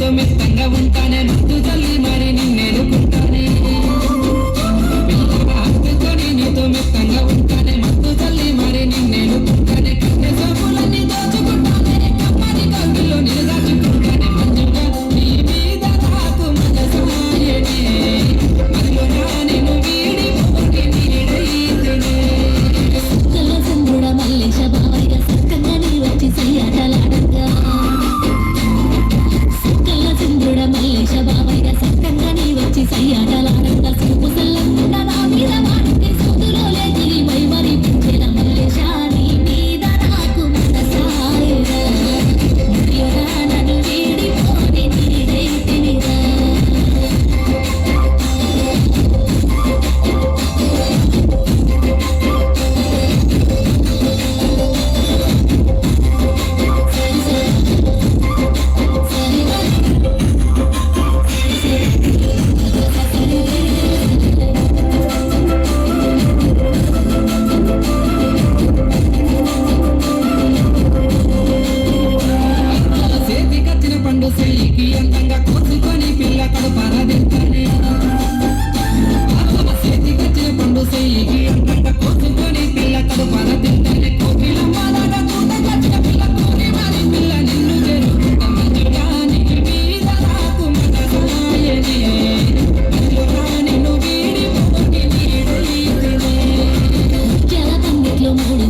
నీతో మెత్తంగా ఉంటానే ముద్దు తల్లి మరి నిన్నేలుకుంటానే పిల్లగా హత్తుకొని నీతో మెత్తంగా ఉంటానే ముద్దు తల్లి మరి నిన్నేలుకుంటానే కన్నె సోపులన్నీ దోచుకుంటానే కమ్మని కవిలో నేను దాచుకుంటానే మంజుగా నీ మీద నాకు మనసాయనే మదిలోనా నిన్ను వీడి పోటీ నీడైతేనే చంద్రుడ మల్లేశ బావయ్య సక్కంగా నీ వచ్చి సయ్యాటలాడంగా చంద్రుడ మల్లేశ బావయ్య సక్కంగా నీ వచ్చి సయ్యాటలాడంగా సూపు సల్లంగా నా మీద వాడితే సూదులో లేచి మై మరి పెంచిన మల్లేశ నీ మీద నాకు మనసాయరా ముఖ్యరా నన్ను వీడిపోని నీడైతినిరా చేతికచ్చిన పండు చెయ్యికి అందంగా కోసుకొని పిల్ల కడుపారా తింటానే చేతికచ్చిన పండు చెయ్యికి అందంగా కోసుకొని పిల్ల కడుపారా తింటానే కోపిల మాలాడ కూతకొచ్చిన పిల్ల కోరి మరి పిల్ల నిన్ను చేరుకుంటా మంజుగా నీ మీద నాకు మనసాయనే మంజుగా నిన్ను వీడి పోటీ నీడైతేనే ముత్యాల పందిట్లో మూడు